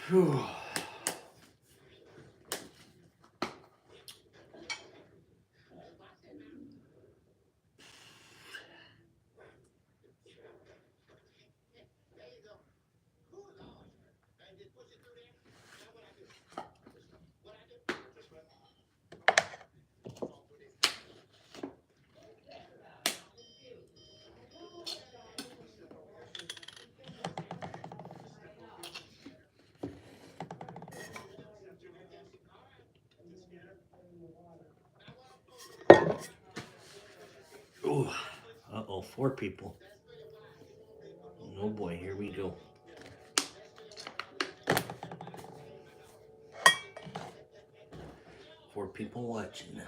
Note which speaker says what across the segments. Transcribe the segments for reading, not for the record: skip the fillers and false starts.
Speaker 1: Whew. Ooh. Uh-oh, 4 people. Oh boy, here we go. Four people watching now.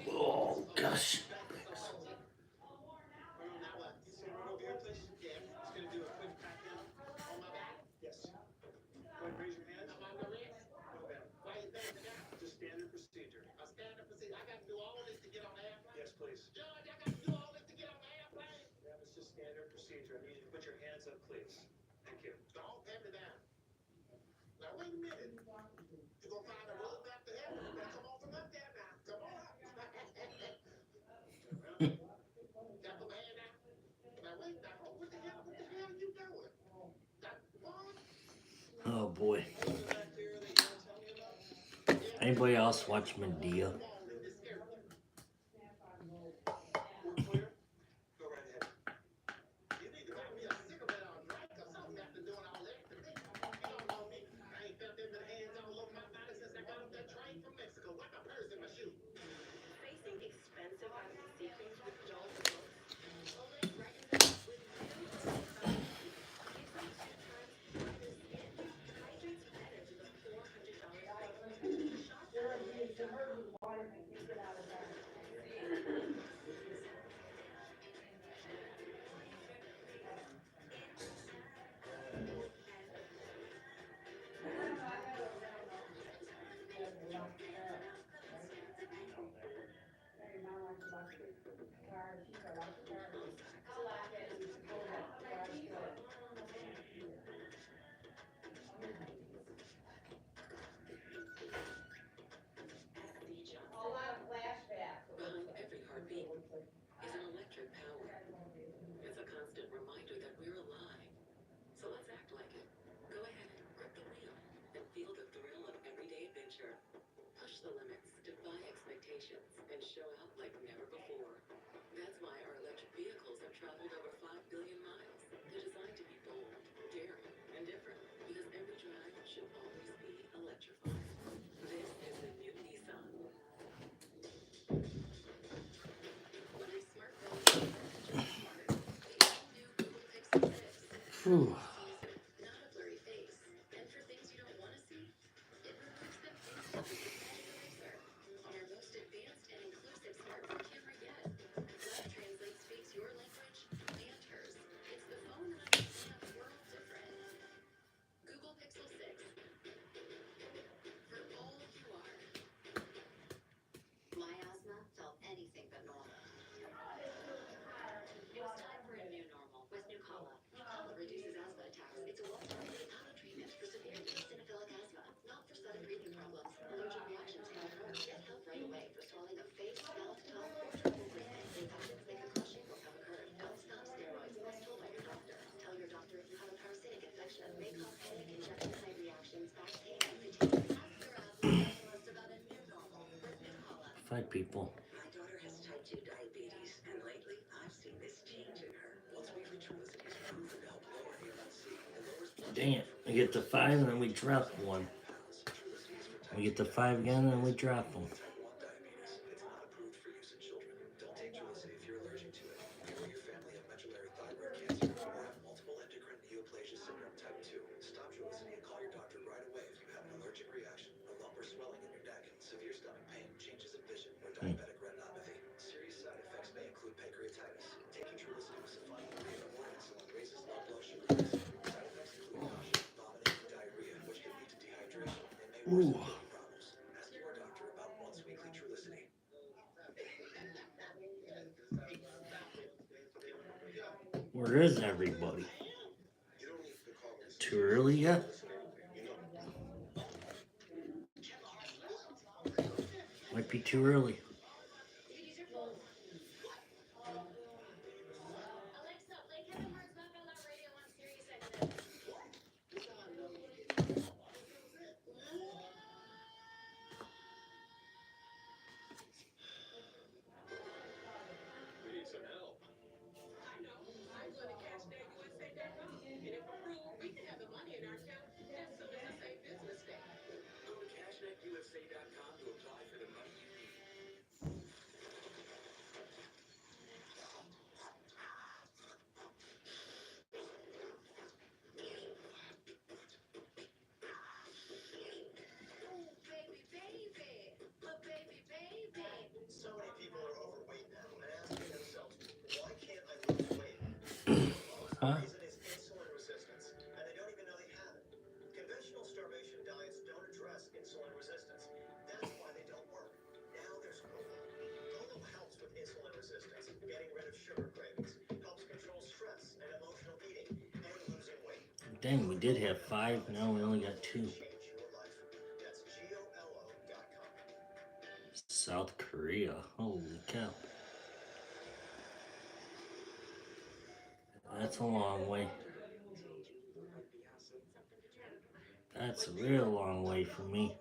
Speaker 1: Oh gosh. Oh boy. Anybody else watch Medea? Whew. Five people. Dang it. We get to 5 and then we drop 1. We get to 5 again and then we drop them. Ooh. Where is everybody? Too early yet? Might be too early. Huh? Dang, we did have 5. Now we only got 2. South Korea. Holy cow. That's a long way. That's a real long way from me.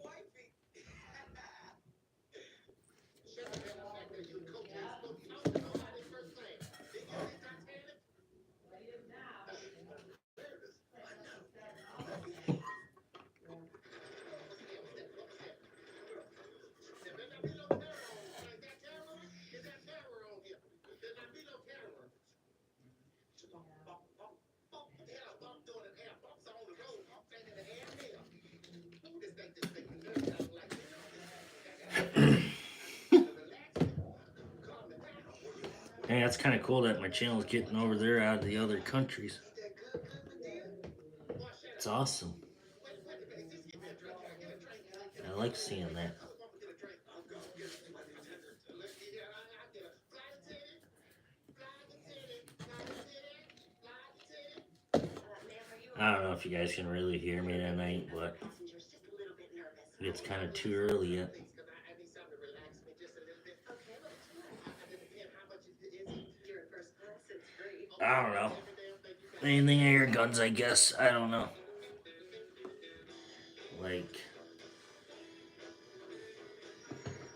Speaker 1: Hey, that's kind of cool that my channel's getting over there out of the other countries. It's awesome. I like seeing that. I don't know if you guys can really hear me tonight, but it's kind of too early yet. I don't know. Anything air guns, I guess. I don't know. Like,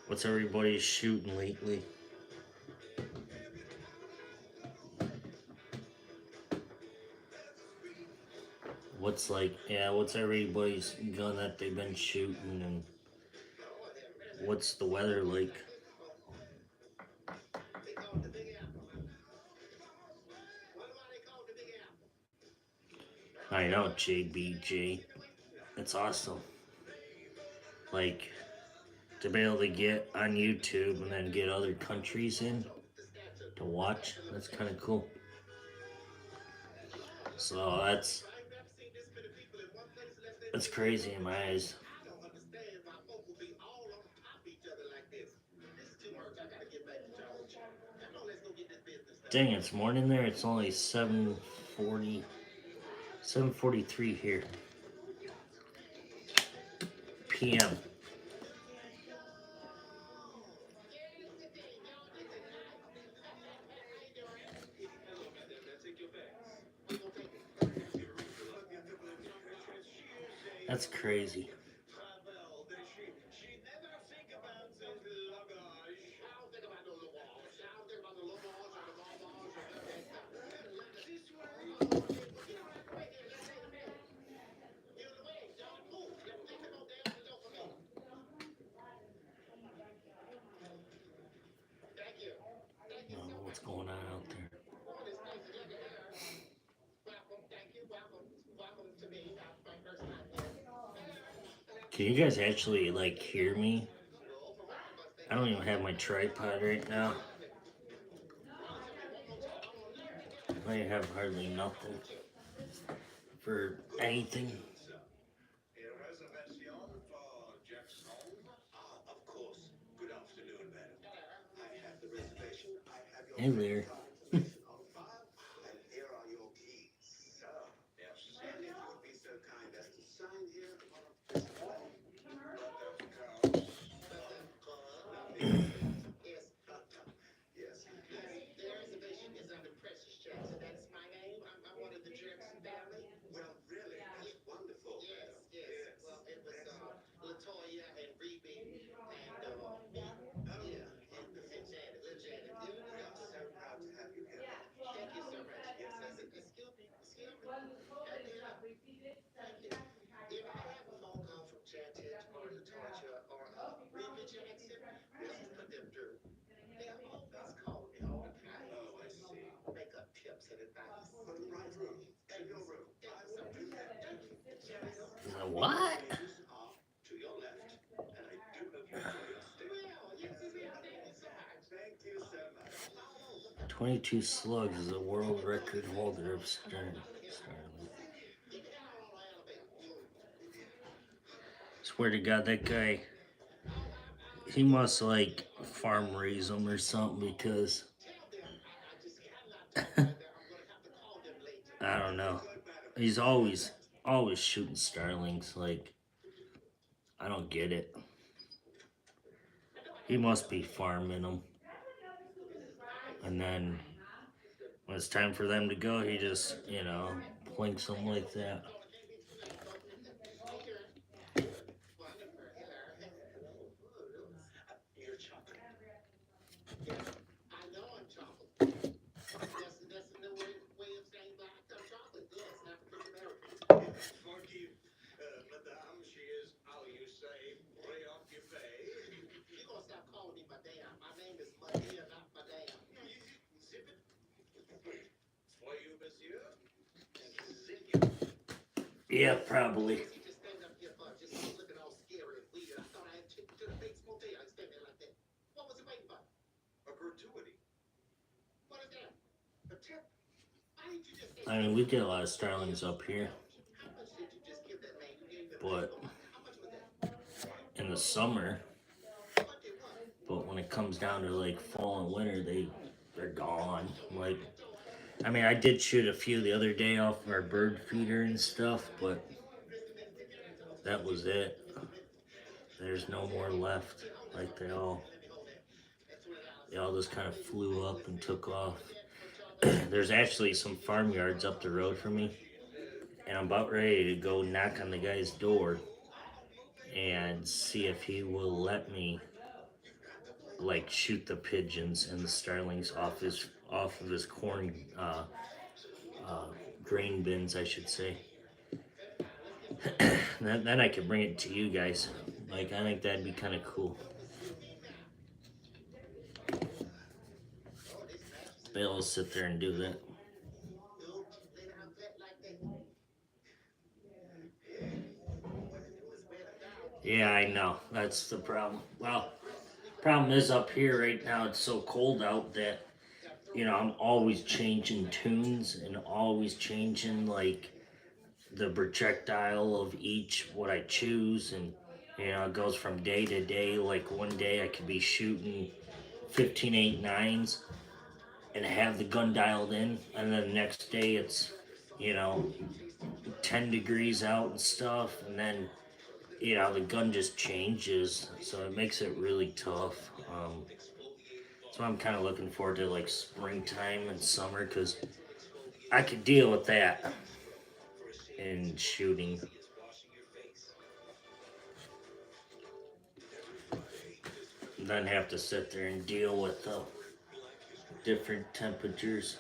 Speaker 1: what's everybody shooting lately? What's what's everybody's gun that they've been shooting, and what's the weather like? I know, JBG. It's awesome. Like, to be able to get on YouTube and then get other countries in to watch, that's kind of cool. So that's crazy in my eyes. Dang, it's morning there. It's only 7:40, 7:43 here. PM. That's crazy. what's going on out there. Can you guys actually like hear me? I don't even have my tripod right now. I have hardly nothing for anything. Hey there. What? 22 slugs is a world record holder of Starling. Swear to God, that guy, he must like farm raise them or something because I don't know. He's always shooting starlings. Like, I don't get it. He must be farming them. And then when it's time for them to go, he just, plinks them like that. Yeah, probably. I mean, we get a lot of starlings up here, but in the summer. But when it comes down to like fall and winter, they're gone. Like, I mean, I did shoot a few the other day off of our bird feeder and stuff, but that was it. There's no more left. Like they all just kind of flew up and took off. There's actually some farmyards up the road from me, and I'm about ready to go knock on the guy's door and see if he will let me like shoot the pigeons and the starlings off of his corn uh, grain bins, I should say. then I could bring it to you guys. Like, I think that'd be kind of cool. Be able to sit there and do that. Yeah, I know. That's the problem. Well, problem is up here right now, it's so cold out that, I'm always changing tunes and always changing, like, the projectile of each, what I choose. And, it goes from day to day. Like, one day I could be shooting 15.8.9s and have the gun dialed in. And then the next day it's, you know, 10 degrees out and stuff. And then the gun just changes, so it makes it really tough. So I'm kind of looking forward to like springtime and summer because I could deal with that in shooting. And then have to sit there and deal with the different temperatures.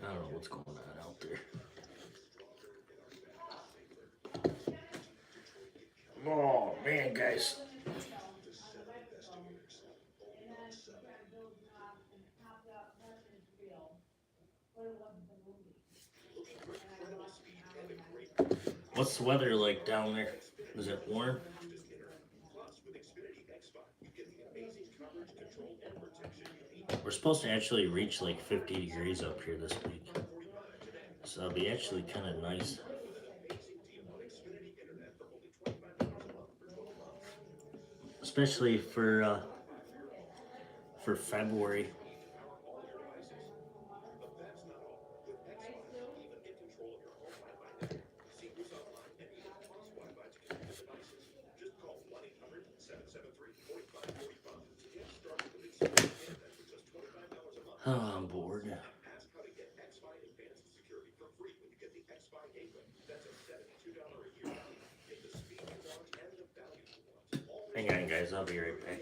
Speaker 1: I don't know what's going on out there. Oh man, guys. What's the weather like down there? Is it warm? We're supposed to actually reach like 50 degrees up here this week. So it'll be actually kind of nice. Especially for February. Oh, I'm bored. Hang on, guys. I'll be right back.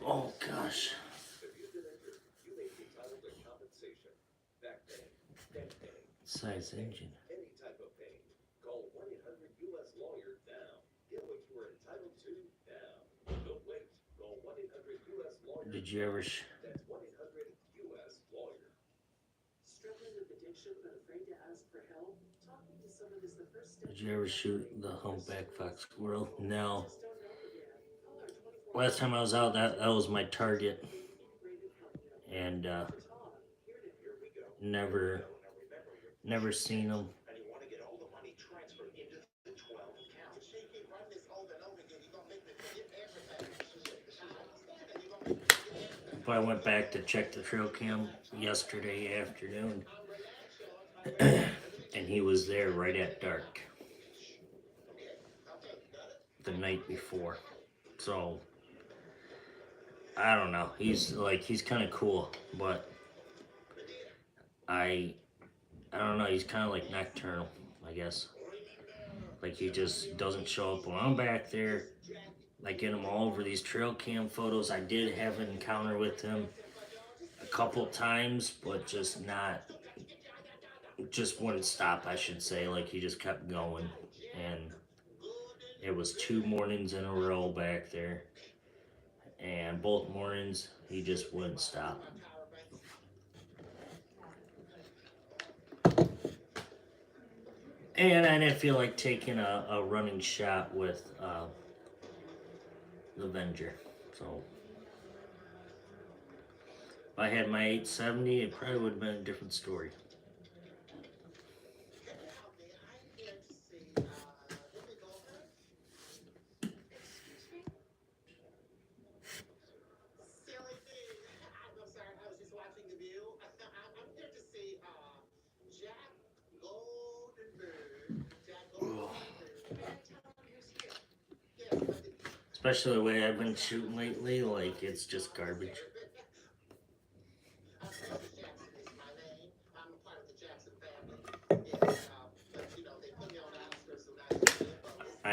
Speaker 1: Oh gosh. Size engine. Did you ever shoot the humpback fox squirrel? No. Last time I was out, that was my target, and never seen them. But I went back to check the trail cam yesterday afternoon, and he was there right at dark the night before. So I don't know. He's kind of cool, but I don't know. He's kind of like nocturnal, I guess. Like he just doesn't show up when I'm back there. I get him all over these trail cam photos. I did have an encounter with him a couple times, but just wouldn't stop, I should say. Like he just kept going, and it was 2 mornings in a row back there, and both mornings he just wouldn't stop. And I didn't feel like taking a running shot with the Avenger. So if I had my 870, it probably would have been a different story. Especially the way I've been shooting lately, like it's just garbage.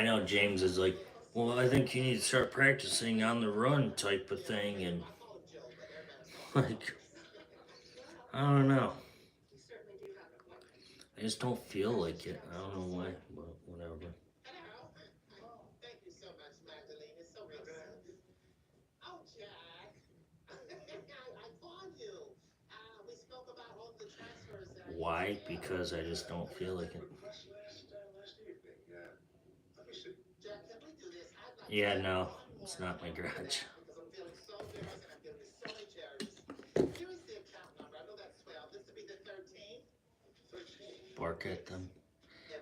Speaker 1: know James is like, well, I think you need to start practicing on the run type of thing, and like, I don't know. I just don't feel like it. I don't know why, but whatever. Why? Because I just don't feel like it. Yeah, no, it's not my garage. Bark at them.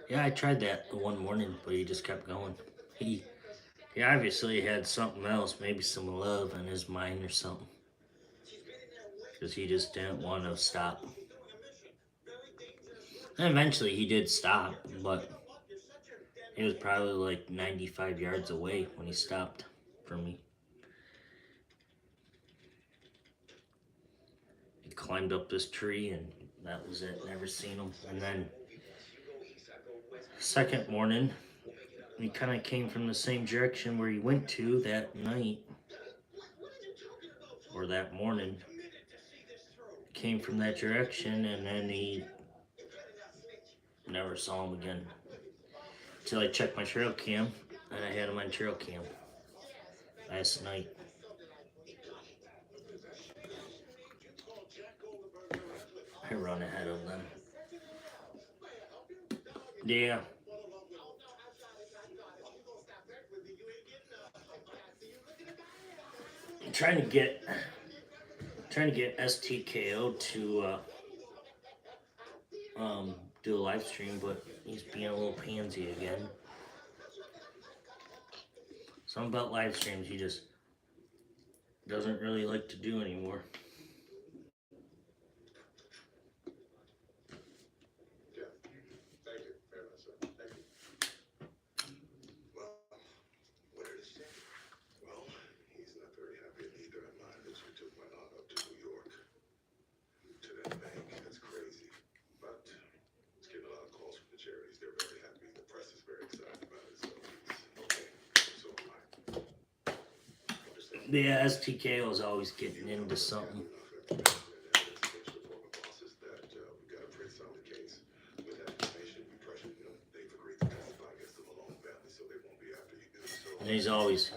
Speaker 1: Yeah, I tried that one morning, but he just kept going. He he obviously had something else, maybe some love in his mind or something, because he just didn't want to stop. And eventually he did stop, but he was probably like 95 yards away when he stopped from me. He climbed up this tree and that was it. Never seen him. And then second morning, he kind of came from the same direction where he went to that night or that morning. Came from that direction and then he never saw him again. Until I checked my trail cam and I had him on trail cam last night. I run ahead of them. Yeah. I'm trying to get STKO to do a live stream, but he's being a little pansy again. Something about live streams he just doesn't really like to do anymore. Yeah, STKO is always getting into something. And he's always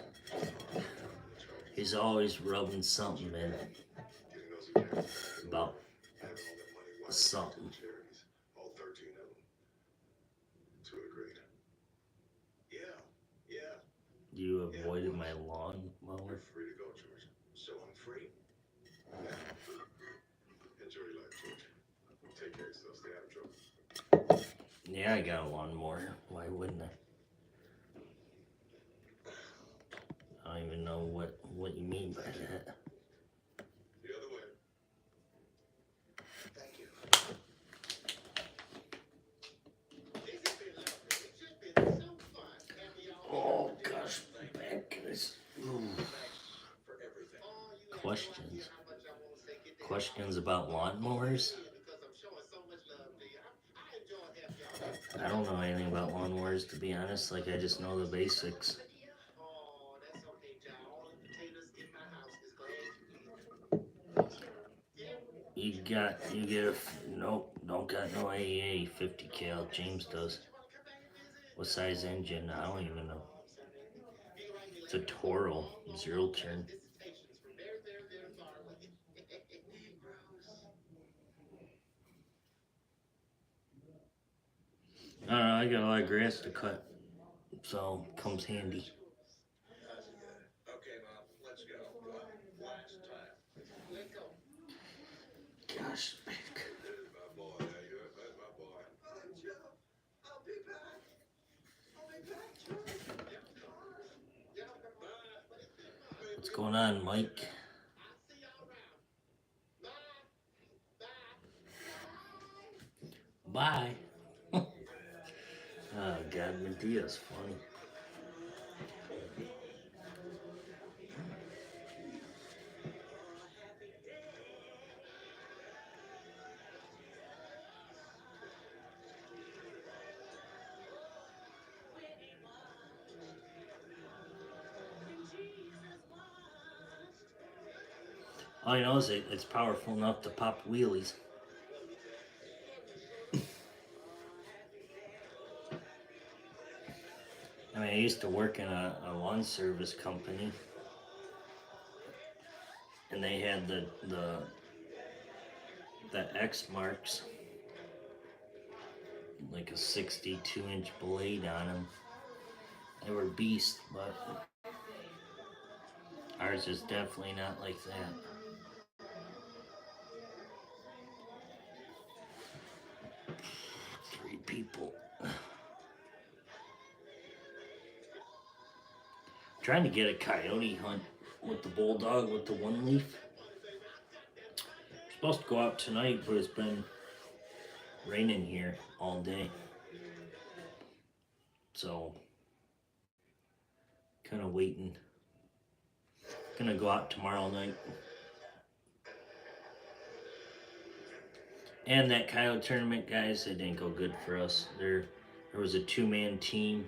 Speaker 1: rubbing something in about something. You avoided my lawn mower? Yeah, I got a lawnmower. Why wouldn't I? I don't even know what you mean by that. Oh gosh, my back is. Questions. Questions about lawnmowers? I don't know anything about lawnmowers, to be honest. Like, I just know the basics. You get nope, don't got no AEA 50 cal. James does. What size engine? I don't even know. It's a Toro, 0 turn. I don't know, I got a lot of grass to cut, so it comes handy. Gosh, back. What's going on, Mike? Bye. Oh God, Medea's funny. All I know is it's powerful enough to pop wheelies. I mean, I used to work in a lawn service company, and they had the X marks, like a 62-inch blade on them. They were beasts, but ours is definitely not like that. 3 people. Trying to get a coyote hunt with the bulldog with the one leaf. Supposed to go out tonight, but it's been raining here all day. So, kind of waiting. Gonna go out tomorrow night. And that coyote tournament, guys, it didn't go good for us. There was a 2-man team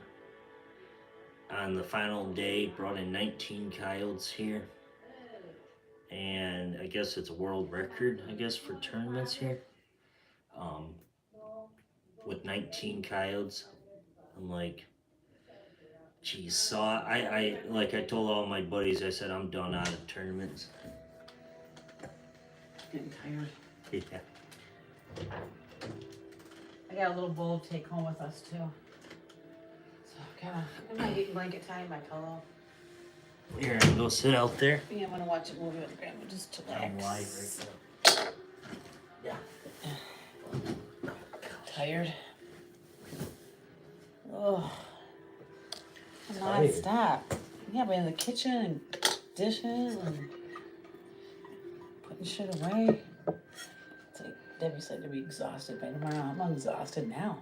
Speaker 1: on the final day, brought in 19 coyotes here. And I guess it's a world record, I guess, for tournaments here. With 19 coyotes. I'm like, geez, so I like I told all my buddies, I said I'm done out of tournaments.
Speaker 2: Getting tired.
Speaker 1: Yeah.
Speaker 2: I got a little bowl to take home with us too. So kinda, in my heat blanket time, my pillow.
Speaker 1: Here, I'm gonna go sit out there.
Speaker 2: Yeah, I'm gonna watch a movie with Grandma just to relax.
Speaker 1: I'm live right now. Yeah.
Speaker 2: Tired. Oh.
Speaker 1: Tired.
Speaker 2: Non-stop. Yeah, but in the kitchen and dishes and putting shit away. It's like Debbie said to be exhausted by tomorrow. I'm exhausted now.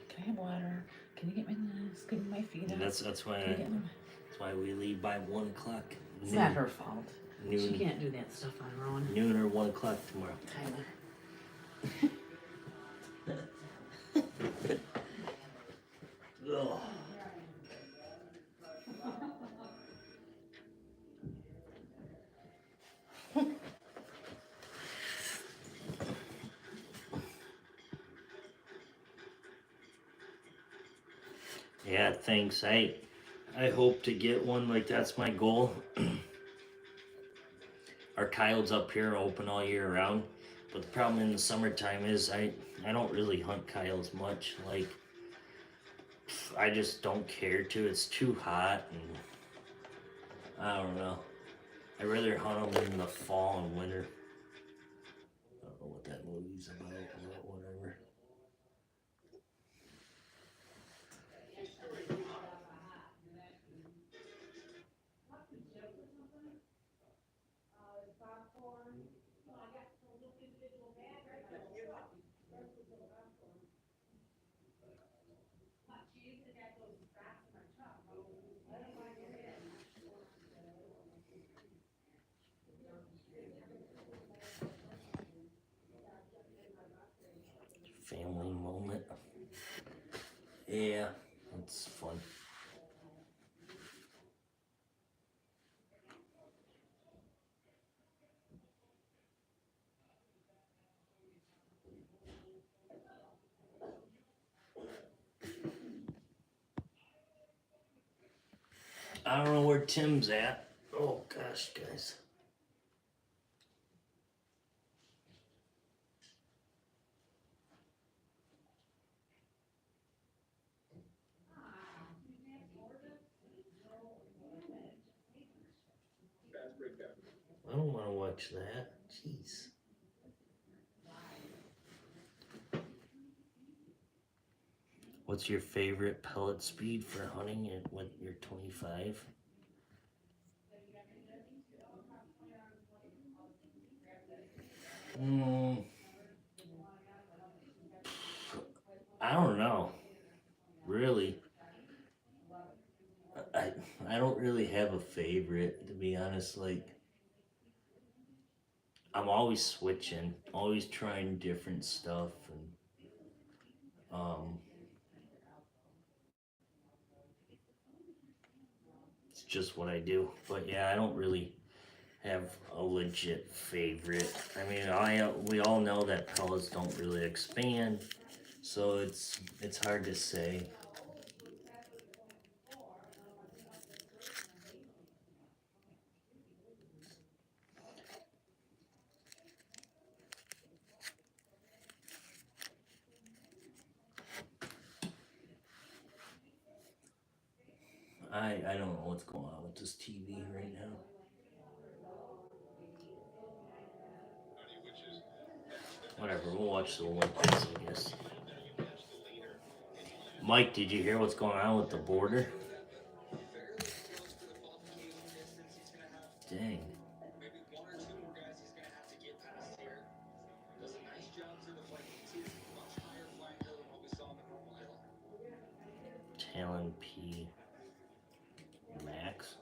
Speaker 2: Can I have water? Can you get me this? Give me my feet up?
Speaker 1: That's why we leave by 1 o'clock.
Speaker 2: It's not her fault.
Speaker 1: Noon.
Speaker 2: She can't do that stuff on her own.
Speaker 1: Noon or 1 o'clock tomorrow.
Speaker 2: Tyler.
Speaker 1: Ugh. Yeah, thanks. I hope to get one. Like, that's my goal. Our coyotes up here are open all year round, but the problem in the summertime is I don't really hunt coyotes much. Like, I just don't care to. It's too hot, and I don't know. I'd rather hunt them in the fall and winter. I don't know what that movie's about, but whatever. Family moment. Yeah, it's fun. I don't know where Tim's at. Oh gosh, guys. I don't want to watch that. Jeez. What's your favorite pellet speed for hunting it when you're 25? I don't know. Really. I I don't really have a favorite, to be honest. Like, I'm always switching, always trying different stuff, and it's just what I do. But yeah, I don't really have a legit favorite. I mean, we all know that colors don't really expand, so it's hard to say. I don't know what's going on with this TV right now. Whatever, we'll watch the Olympics, I guess. Mike, did you hear what's going on with the border? Dang. Talon P. Max.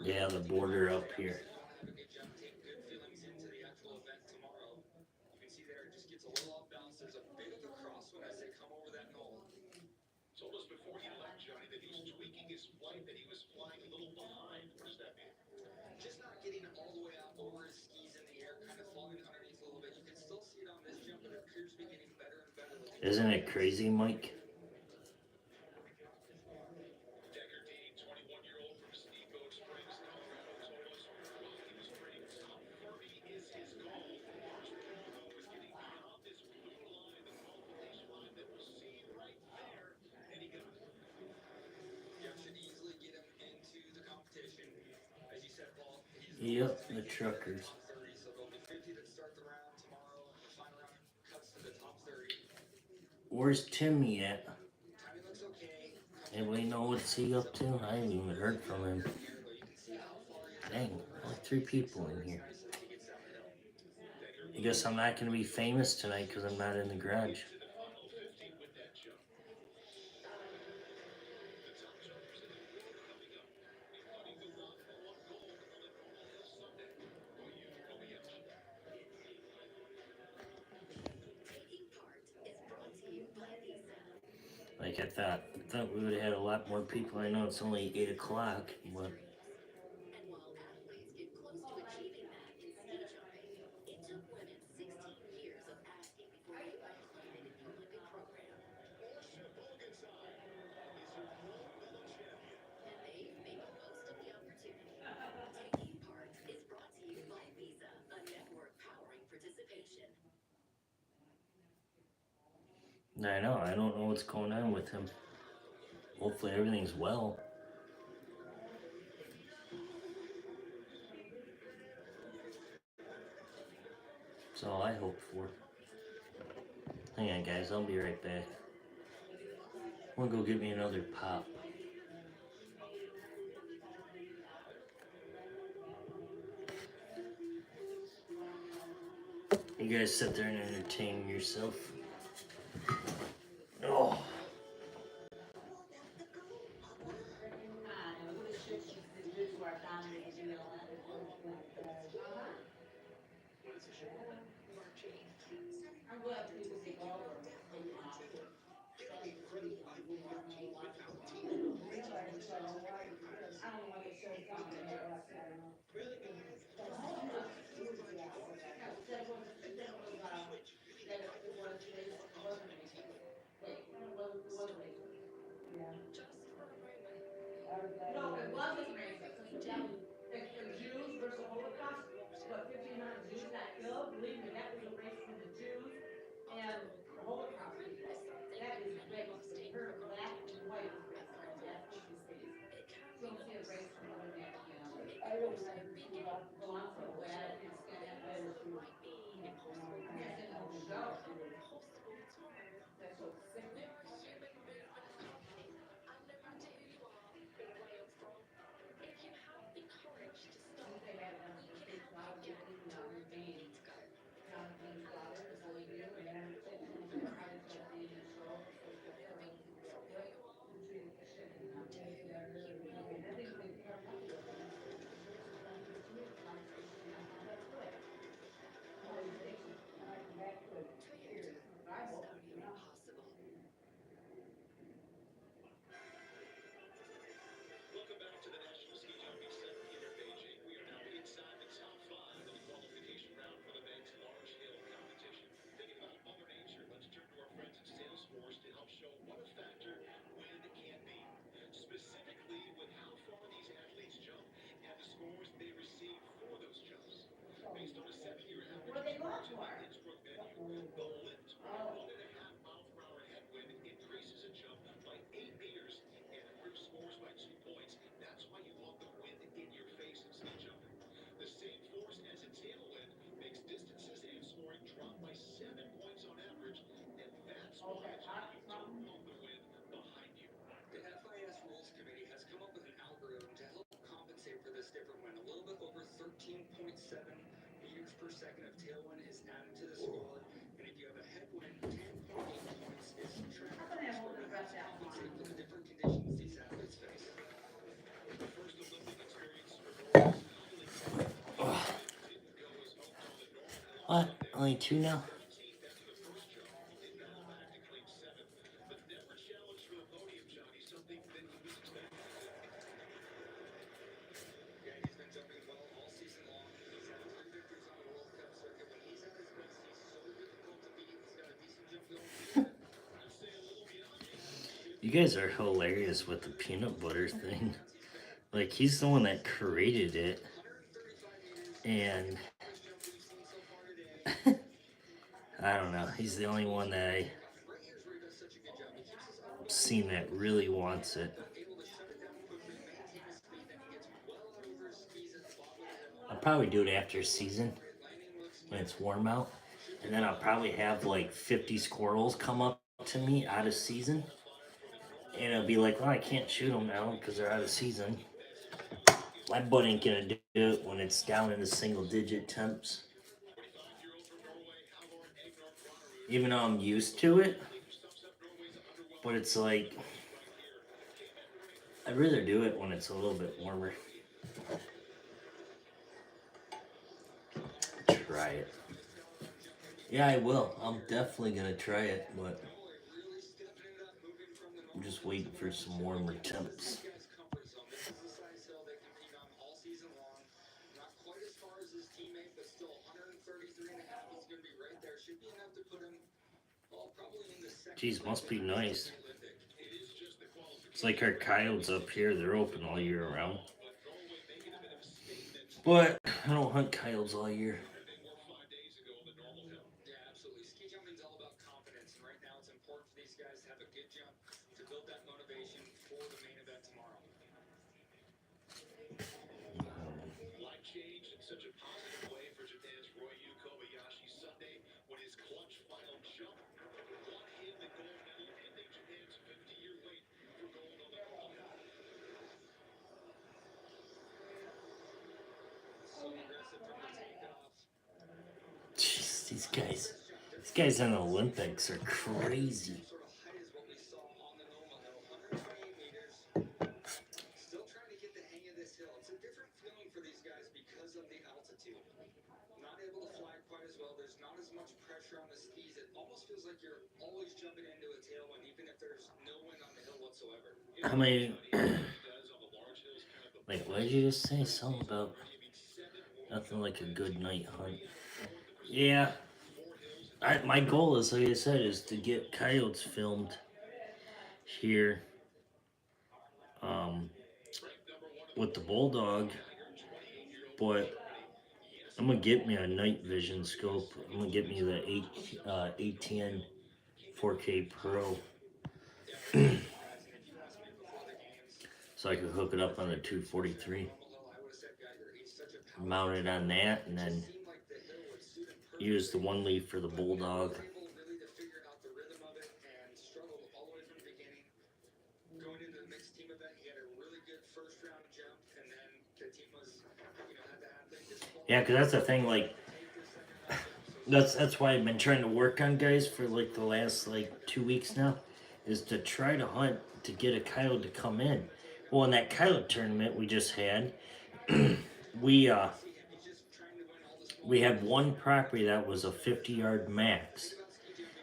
Speaker 1: Yeah, the border up here. Isn't it crazy, Mike? Yep, the truckers. Where's Timmy at? Anybody know what's he up to? I haven't even heard from him. Dang, only 3 people in here. I guess I'm not going to be famous tonight because I'm not in the garage. Like I thought we would have had a lot more people. I know it's only 8 o'clock, but I know I don't know what's going on with him. Hopefully everything's well. That's all I hope for. Hang on, guys. I'll be right back. I'm gonna go get me another pop. You guys sit there and entertain yourself. Oh. What? Only two now? You guys are hilarious with the peanut butter thing. Like, he's the one that created it. And I don't know. He's the only one that I've seen that really wants it. I'll probably do it after season when it's warm out. And then I'll probably have like 50 squirrels come up to me out of season. And it'll be like, well, I can't shoot them now because they're out of season. My butt ain't gonna do it when it's down in the single digit temps. Even though I'm used to it. But it's like, I'd rather do it when it's a little bit warmer. Try it. Yeah, I will. I'm definitely gonna try it, but I'm just waiting for some warmer temps. Geez, must be nice. It's like our coyotes up here, they're open all year round. But I don't hunt coyotes all year. Jeez, these guys in the Olympics are crazy. How many? Wait, what did you just say? Something about nothing like a good night hunt. Yeah, my goal is, like I said, is to get coyotes filmed here um, with the bulldog, but I'm gonna get me a night vision scope. I'm gonna get me the 810 4K Pro, so I can hook it up on the 243, mount it on that, and then use the one leaf for the bulldog. Yeah, because that's the thing. Like, that's why I've been trying to work on guys for like the last like 2 weeks now, is to try to hunt to get a coyote to come in. Well, in that coyote tournament we just had, we we had one property that was a 50-yard max,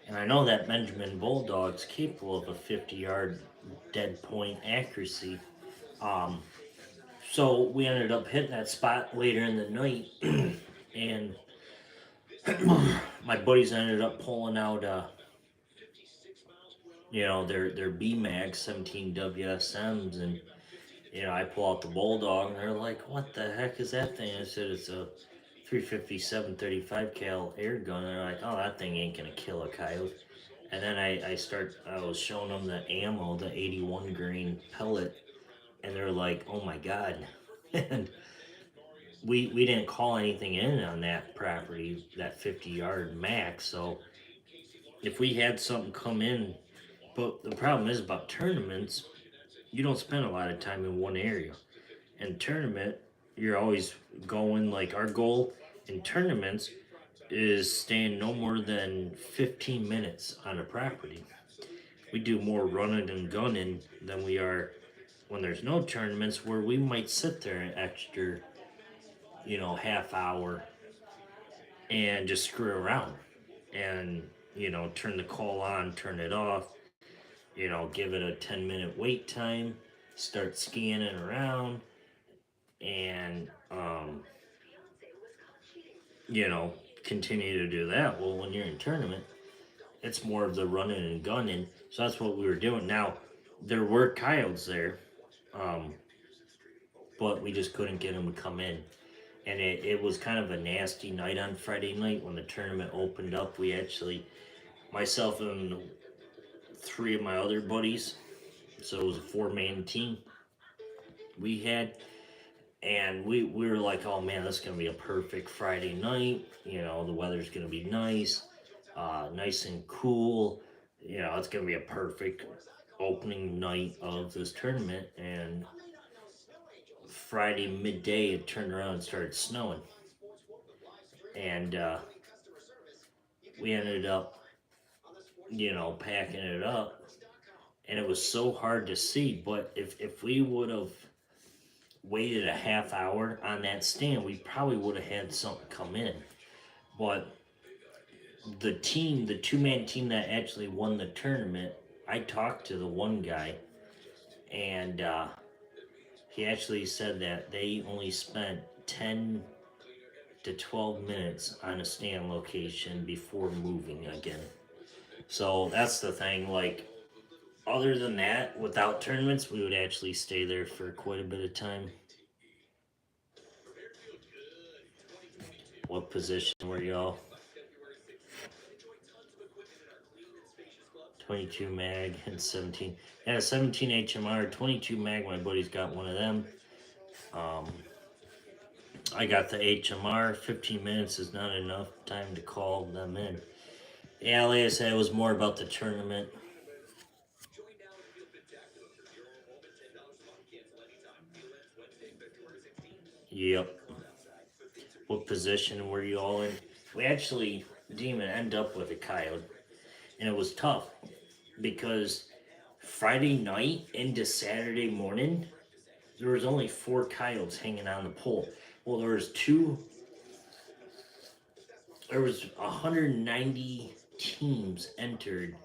Speaker 1: and I know that Benjamin Bulldog's capable of a 50-yard dead point accuracy. Um, so we ended up hitting that spot later in the night, and my buddies ended up pulling out their B Mag 17 WSMs, and I pull out the Bulldog, and they're like, "What the heck is that thing?" I said, "It's a 357 35 cal air gun." And they're like, "Oh, that thing ain't gonna kill a coyote." And then I was showing them the ammo, the 81 grain pellet, and they're like, "Oh my god!" And we didn't call anything in on that property, that 50-yard max. So if we had something come in, but the problem is about tournaments, you don't spend a lot of time in one area. In tournament, you're always going, like, our goal in tournaments is staying no more than 15 minutes on a property. We do more running and gunning than we are when there's no tournaments, where we might sit there an extra, half hour and just screw around and, turn the call on, turn it off, give it a 10-minute wait time, start scanning around, and, you know, continue to do that. Well, when you're in tournament, it's more of the running and gunning. So that's what we were doing. Now, there were coyotes there, um, but we just couldn't get them to come in. And it was kind of a nasty night on Friday night when the tournament opened up. We actually, myself and three of my other buddies, so it was a four-man team we had, and we were like, oh man, this is gonna be a perfect Friday night. The weather's gonna be nice, nice and cool. It's gonna be a perfect opening night of this tournament. And Friday midday, it turned around and started snowing, and we ended up, packing it up, and it was so hard to see. But if we would have waited a half hour on that stand, we probably would have had something come in. But the two-man team that actually won the tournament, I talked to the one guy, and he actually said that they only spent 10 to 12 minutes on a stand location before moving again. So that's the thing. Like, other than that, without tournaments, we would actually stay there for quite a bit of time. What position were y'all? 22 mag and 17. Yeah, 17 HMR, 22 mag. My buddy's got one of them. Um, I got the HMR. 15 minutes is not enough time to call them in. Yeah, like I said, it was more about the tournament. Yep. What position were you all in? We actually didn't even end up with a coyote, and it was tough because Friday night into Saturday morning, there was only 4 coyotes hanging on the pole. Well, there was 190 teams entered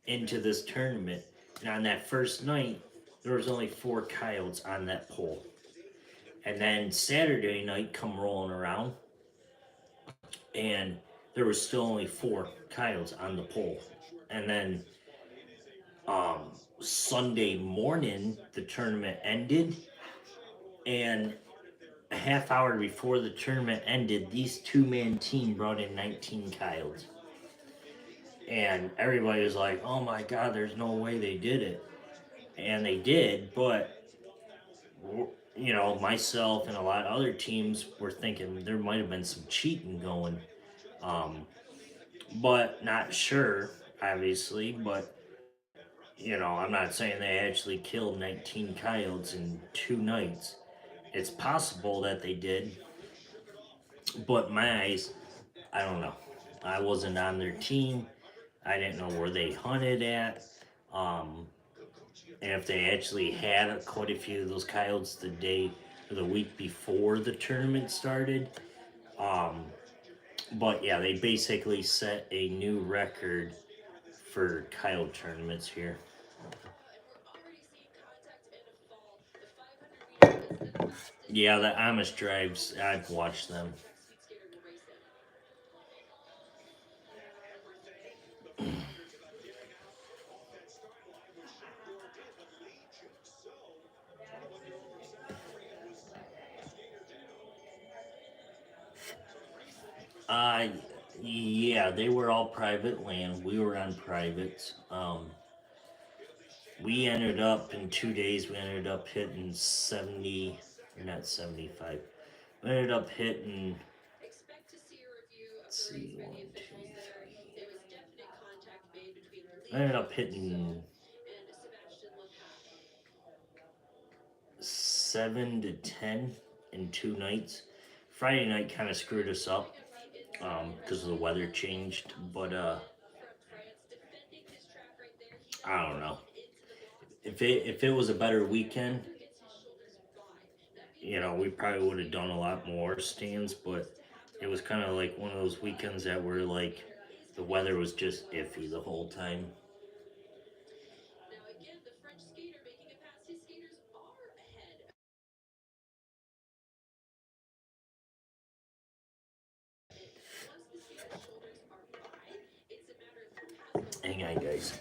Speaker 1: into this tournament, and on that first night, there was only 4 coyotes on that pole. And then Saturday night come rolling around, and there was still only 4 coyotes on the pole. And then um, Sunday morning, the tournament ended, and a half hour before the tournament ended, these two-man team brought in 19 coyotes. And everybody was like, oh my god, there's no way they did it. And they did, but myself and a lot of other teams were thinking there might have been some cheating going. Um, but not sure, obviously. But, I'm not saying they actually killed 19 coyotes in 2 nights. It's possible that they did, but my eyes, I don't know. I wasn't on their team. I didn't know where they hunted at. Um, and if they actually had quite a few of those coyotes the day or the week before the tournament started. Um, but yeah, they basically set a new record for coyote tournaments here. Yeah, the Amish drives, I've watched them. Uh, yeah, they were all private land. We were on private. We ended up in 2 days. We ended up hitting 70, or not 75. We ended up hitting. Let's see, 1, 2, 3. I ended up hitting 7 to 10 in 2 nights Friday night kind of screwed us up because the weather changed. But I don't know. If it was a better weekend, we probably would have done a lot more stands. But it was kind of like one of those weekends that were like the weather was just iffy the whole time. Hang on, guys.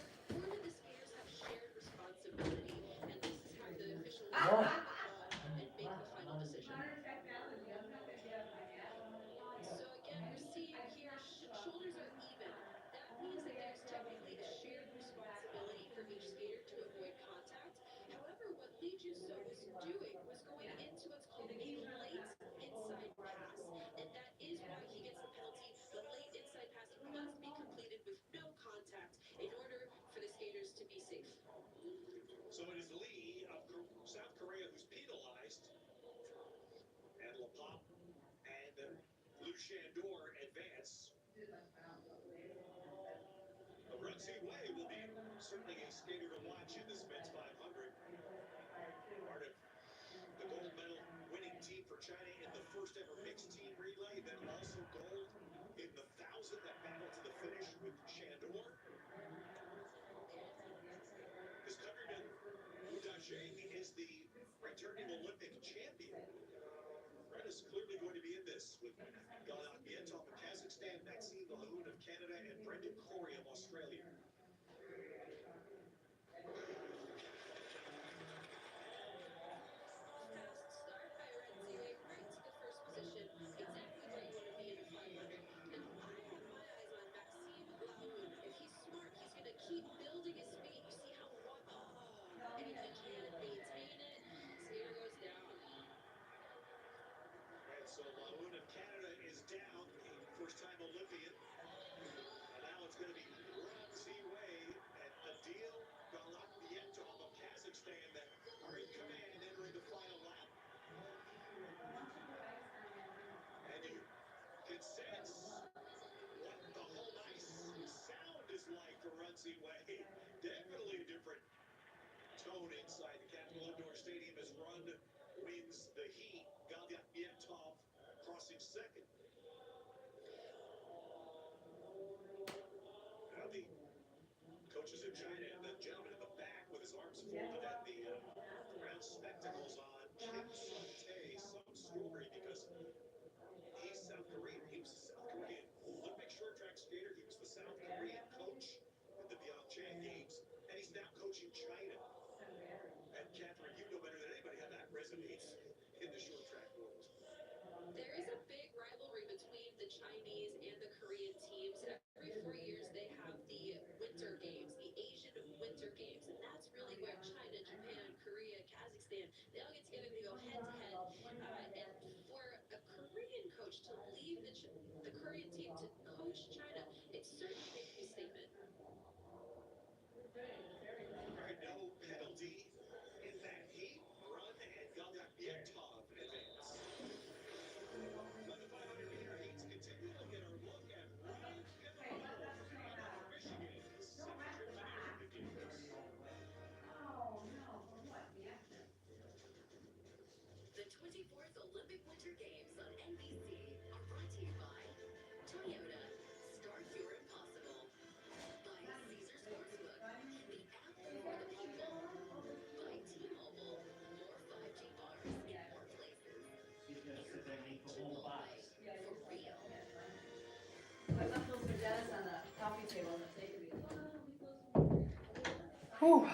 Speaker 1: Whew.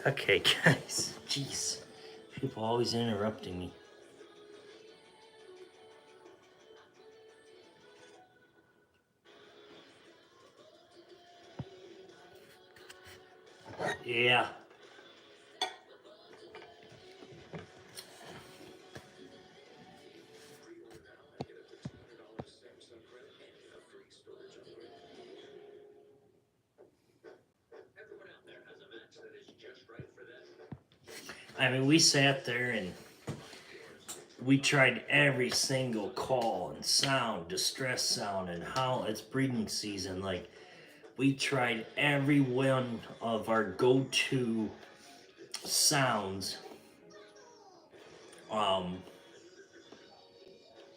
Speaker 1: Okay, guys. Jeez. People always interrupting me. Yeah. I mean, we sat there and we tried every single call and sound, distress sound, and how it's breeding season. Like we tried every one of our go-to sounds um,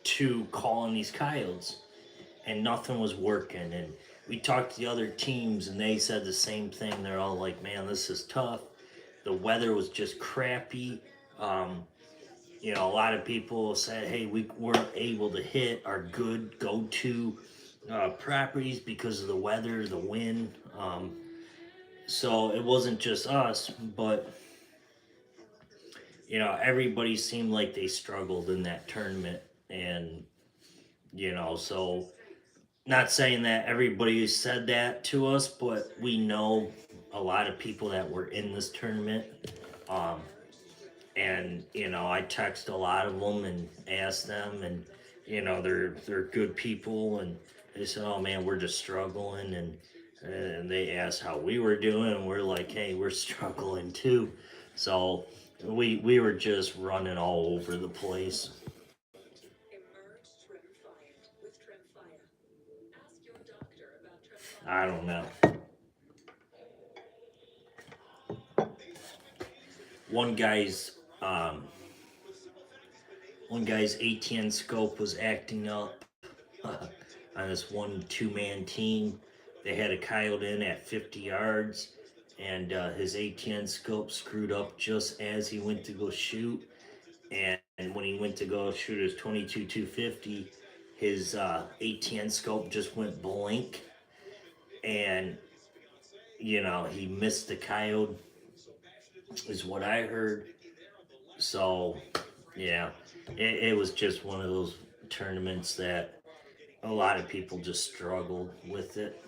Speaker 1: to call in these coyotes, and nothing was working. And we talked to the other teams, and they said the same thing. They're all like, "Man, this is tough." The weather was just crappy. Um, a lot of people said, "Hey, we weren't able to hit our good go-to properties because of the weather, the wind." So it wasn't just us, but everybody seemed like they struggled in that tournament, and so not saying that everybody said that to us, but we know a lot of people that were in this tournament. Um, and I text a lot of them and ask them, and they're good people, and they said, "Oh man, we're just struggling," and they asked how we were doing, and we're like, "Hey, we're struggling too." So we were just running all over the place. I don't know. One guy's um, one guy's ATN scope was acting up on this one two-man team. They had a coyote in at 50 yards, and his ATN scope screwed up just as he went to go shoot. And when he went to go shoot his 22 250, his ATN scope just went blank, and he missed the coyote, is what I heard. So yeah, it was just one of those tournaments that a lot of people just struggled with it.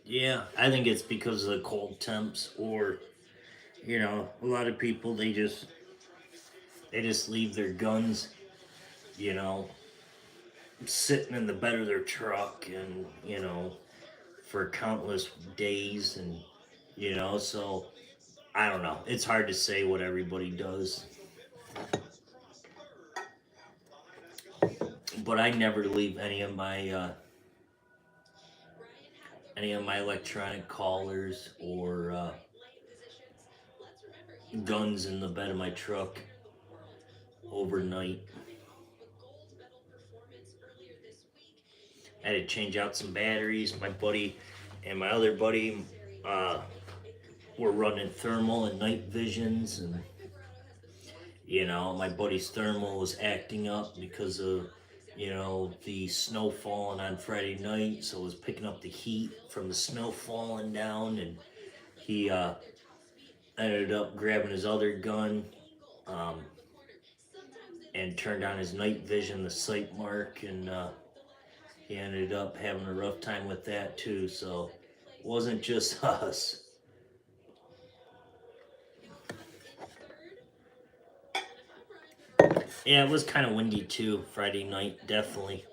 Speaker 1: Yeah, I think it's because of the cold temps, or a lot of people they just leave their guns, you know, sitting in the bed of their truck, and for countless days, and so I don't know. It's hard to say what everybody does, but I never leave any of my electronic callers or guns in the bed of my truck overnight. I had to change out some batteries. My buddy and my other buddy uh, were running thermal and night visions, and my buddy's thermal was acting up because of the snow falling on Friday night, so it was picking up the heat from the snow falling down, and he ended up grabbing his other gun, um, and turned on his night vision, the sight mark, and he ended up having a rough time with that too. So it wasn't just us. Yeah, it was kind of windy too Friday night, definitely.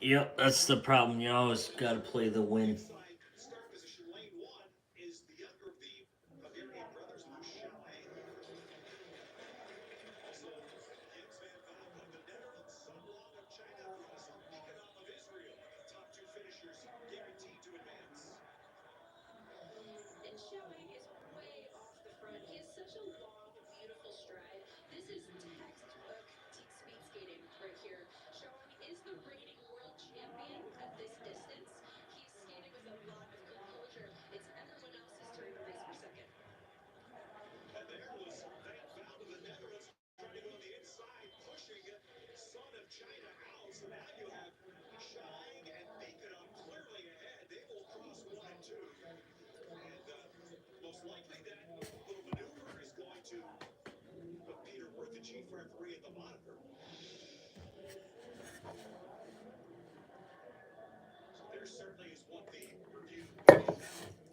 Speaker 1: Yep, that's the problem. You always got to play the win.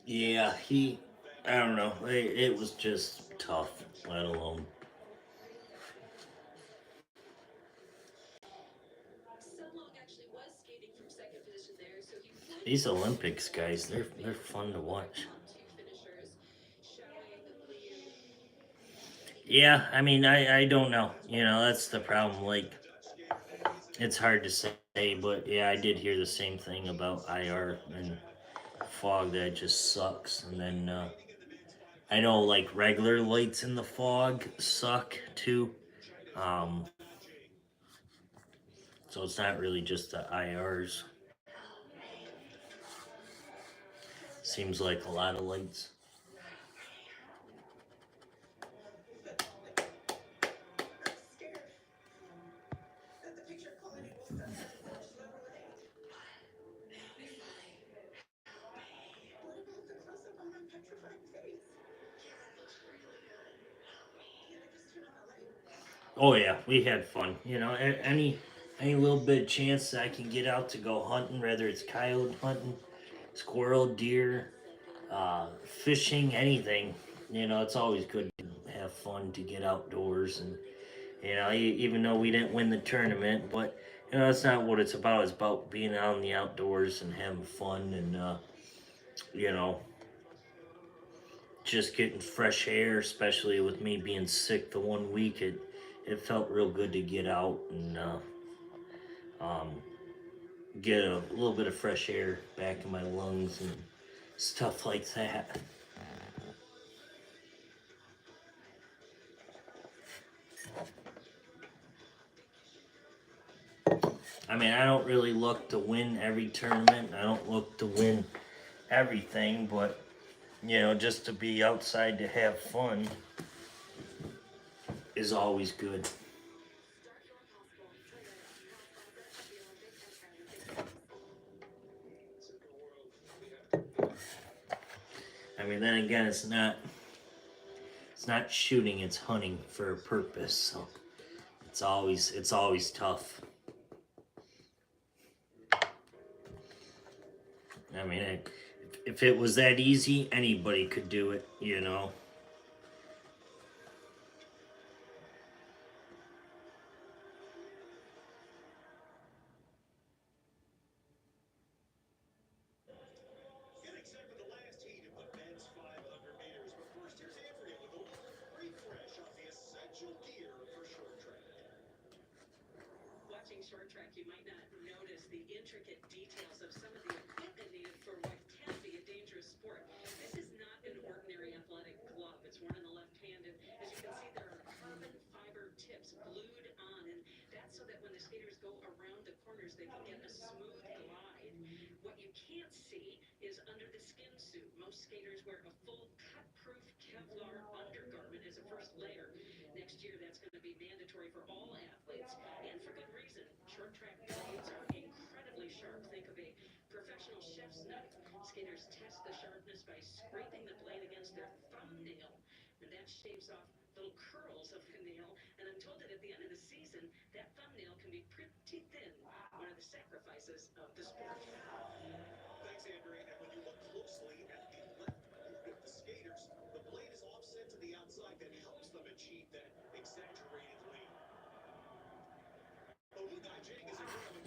Speaker 1: Yeah, I don't know. It was just tough, let alone. These Olympics guys, they're fun to watch. Yeah, I mean, I don't know. That's the problem. Like, it's hard to say, but yeah, I did hear the same thing about IR and fog that just sucks. And then I know like regular lights in the fog suck too. Um, so it's not really just the IRs. Seems like a lot of lights. Oh yeah, we had fun. Any little bit of chance that I can get out to go hunting, whether it's coyote hunting, squirrel, deer, fishing, anything. It's always good to have fun to get outdoors, and even though we didn't win the tournament, but that's not what it's about. It's about being out in the outdoors and having fun, and you know, just getting fresh air. Especially with me being sick the one week, it felt real good to get out and um, get a little bit of fresh air back in my lungs and stuff like that. I mean, I don't really look to win every tournament. I don't look to win everything, but just to be outside to have fun is always good. I mean, then again, it's not shooting, it's hunting for a purpose. So it's always tough. I mean, if it was that easy, anybody could do it.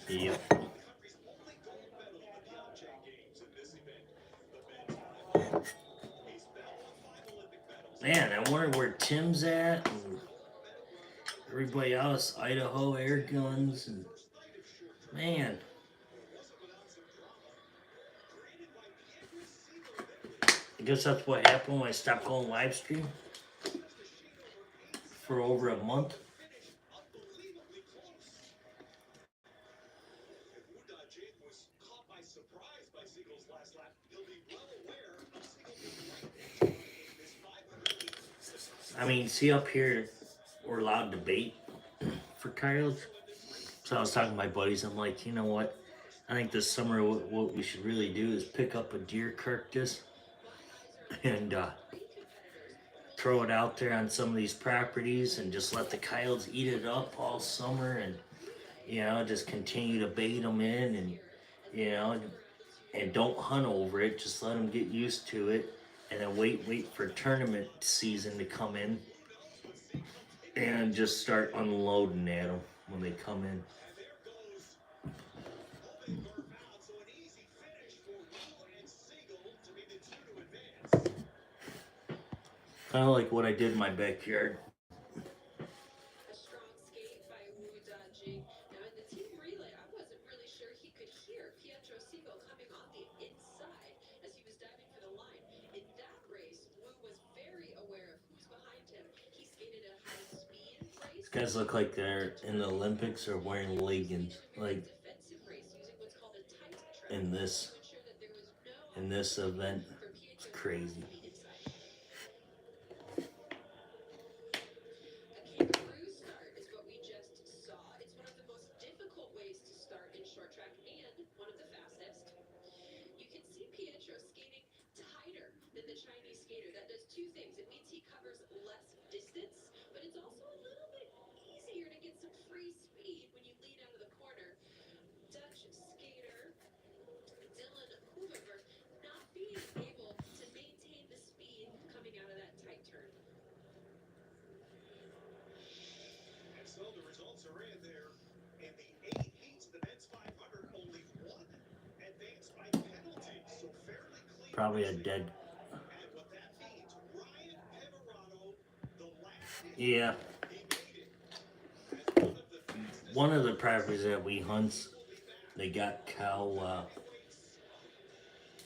Speaker 1: Yep. Man, I wonder where Tim's at and everybody else. Idaho air guns and man, I guess that's what happened when I stopped going live stream for over a month. I mean, see up here, we're allowed to bait for coyotes. So I was talking to my buddies. I'm like, you know what? I think this summer what we should really do is pick up a deer carcass and throw it out there on some of these properties and just let the coyotes eat it up all summer, and just continue to bait them in, and you know and don't hunt over it. Just let them get used to it, and then wait for tournament season to come in, and just start unloading at them when they come in. Kind of like what I did in my backyard. These guys look like they're in the Olympics or wearing leggings. Like in this event, it's crazy. Probably a dead. Yeah. One of the properties that we hunt, they got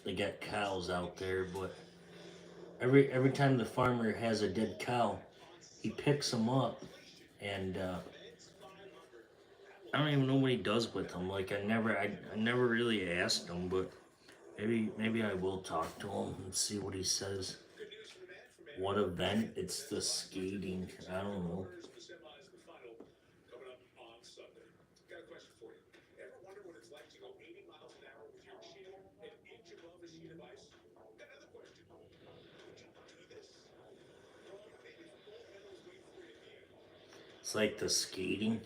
Speaker 1: they got cows out there, but every time the farmer has a dead cow, he picks them up, and I don't even know what he does with them. Like I never really asked him, but maybe I will talk to him and see what he says. What event? It's the skating. I don't know. It's like the skating.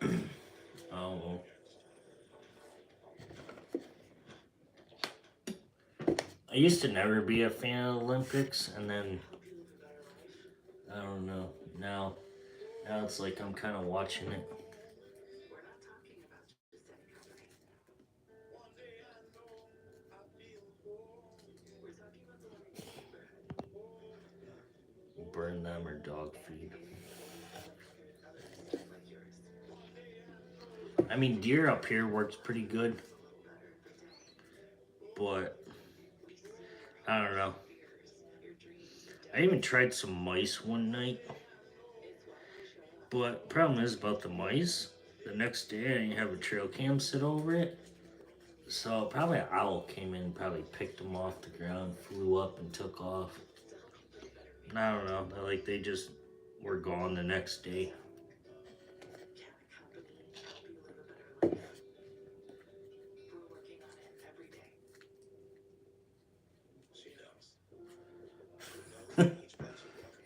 Speaker 1: I don't know. I used to never be a fan of the Olympics, and then I don't know. Now it's like I'm kind of watching it. Burn them or dog feed. I mean, deer up here works pretty good, but I don't know. I even tried some mice one night, but problem is about the mice. The next day, I didn't have a trail cam sit over it, so probably an owl came in, probably picked them off the ground, flew up and took off. I don't know. Like they just were gone the next day.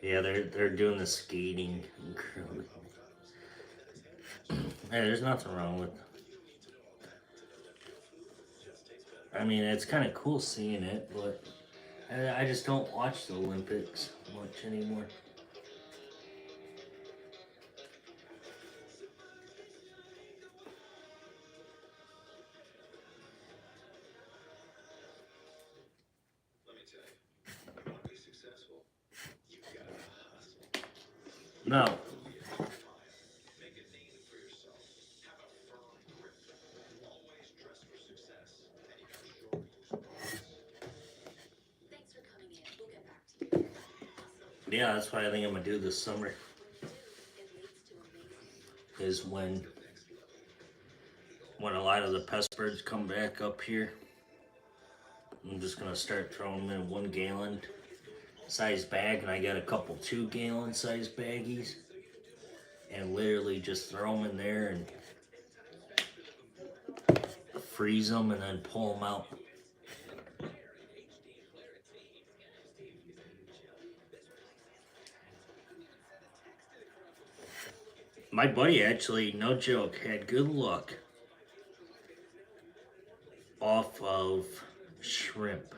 Speaker 1: Yeah, they're doing the skating. Hey, there's nothing wrong with. I mean, it's kind of cool seeing it, but I just don't watch the Olympics much anymore. No. Yeah, that's what I think I'm gonna do this summer. Is when a lot of the pest birds come back up here, I'm just gonna start throwing them in 1 gallon size bag, and I got a couple 2 gallon size baggies, and literally just throw them in there and freeze them, and then pull them out. My buddy actually, no joke, had good luck off of shrimp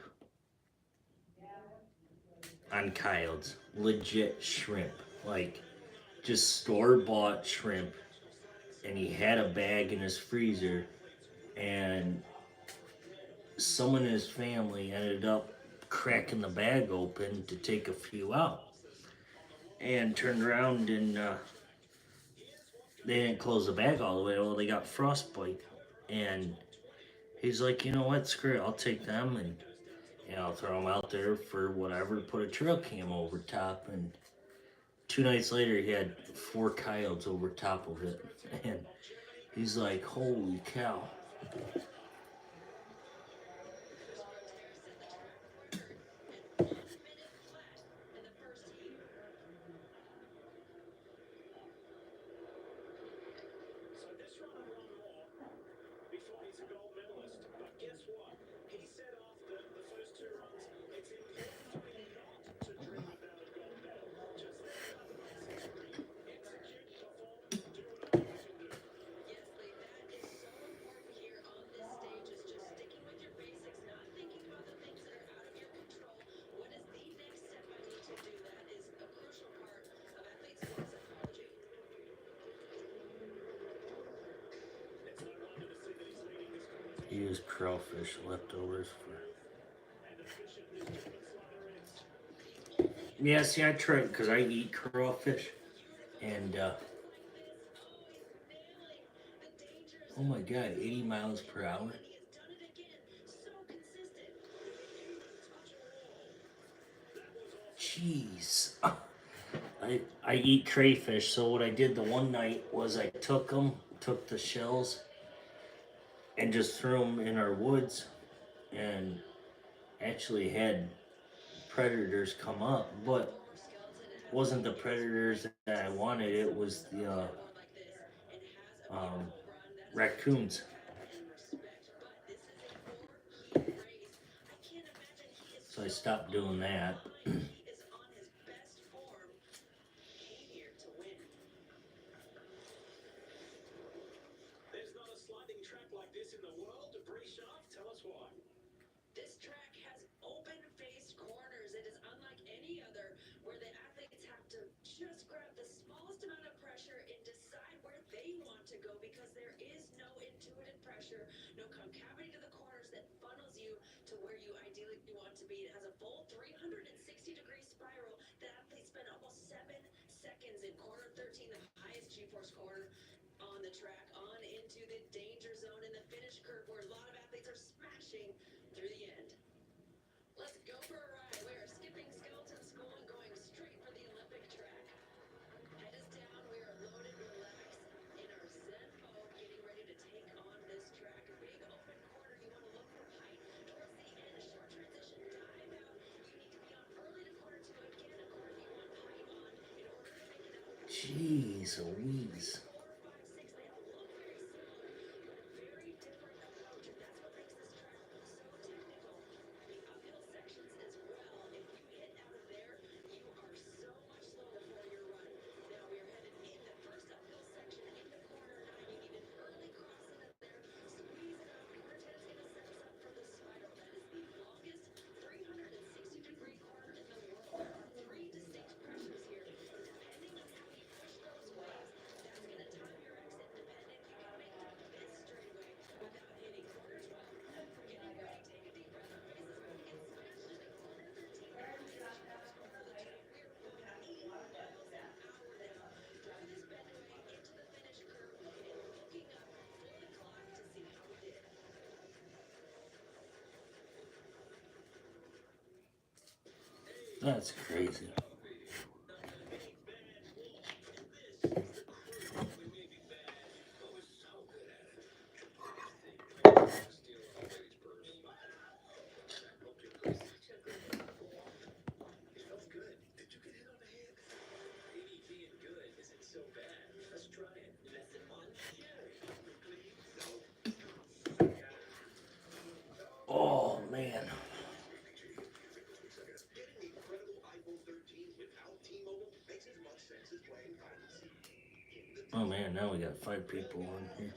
Speaker 1: on coyotes. Legit shrimp. Like, just store bought shrimp. And he had a bag in his freezer. And someone in his family ended up cracking the bag open to take a few out. And turned around and they didn't close the bag all the way. Well, they got frostbite. And he's like, you know what? Screw it. I'll take them and I'll throw them out there for whatever. Put a trail cam over top, and 2 nights later, he had 4 coyotes over top of it, and he's like, "Holy cow!" He used crawfish leftovers for. Yeah, see, I tried because I eat crawfish, and oh my god, 80 miles per hour. Jeez. I eat crayfish, so what I did the one night was I took the shells, and just threw them in our woods, and actually had predators come up, but wasn't the predators that I wanted. It was the um, raccoons. So I stopped doing that. Jeez Louise. That's crazy. Oh man. Oh man, now we got 5 people on here.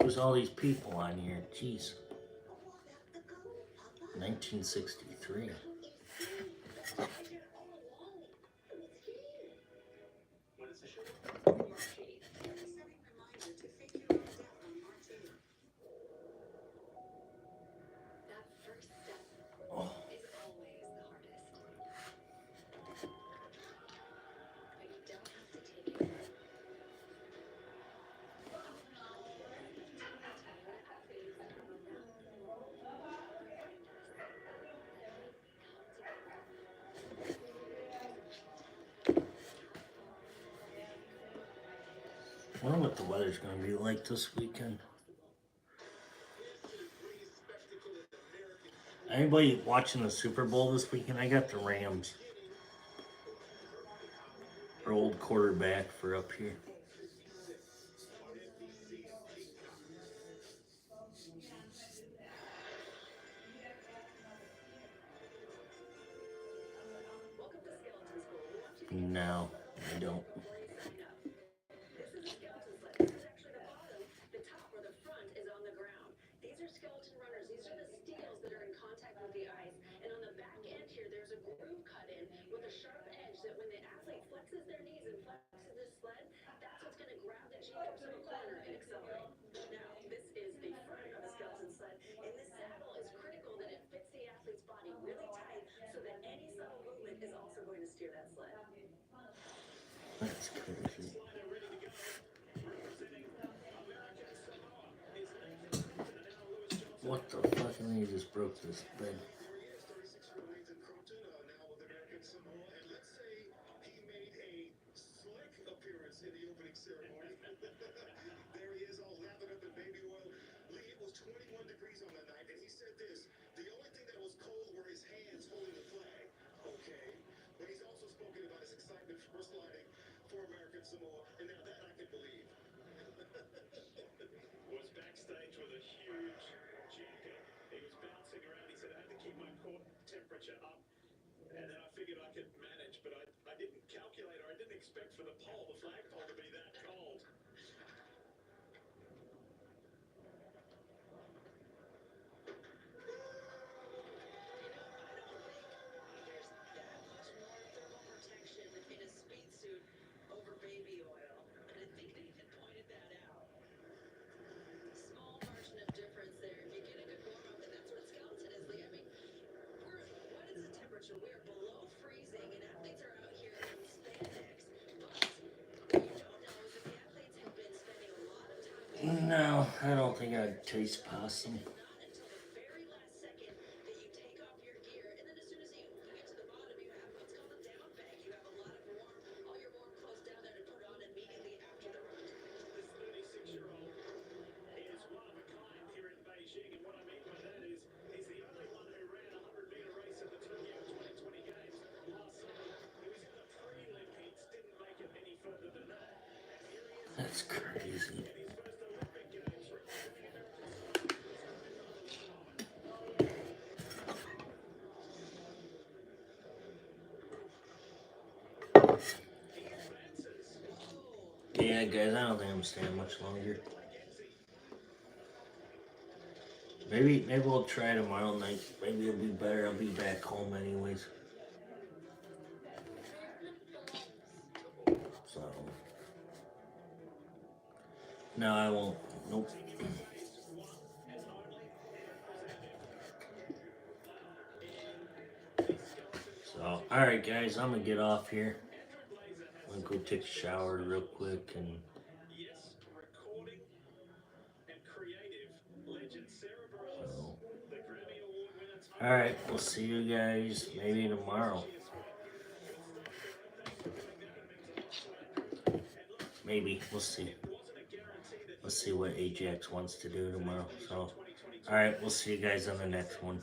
Speaker 1: Who's all these people on here? Jeez. 1963. Oh. I wonder what the weather's going to be like this weekend. Anybody watching the Super Bowl this weekend? I got the Rams. Our old quarterback for up here. No, I don't. That's crazy. What the fuck? I think he just broke this bed. No, I don't think I'd taste possum. That's crazy. Yeah, guys, I don't think I'm staying much longer. Maybe we'll try tomorrow night. Maybe it'll be better. I'll be back home anyways. So no, I won't. Nope. So alright guys, I'm gonna get off here. I'm gonna go take a shower real quick and so. Alright, we'll see you guys maybe tomorrow. Maybe. We'll see. Let's see what AGEX wants to do tomorrow. So alright, we'll see you guys on the next one.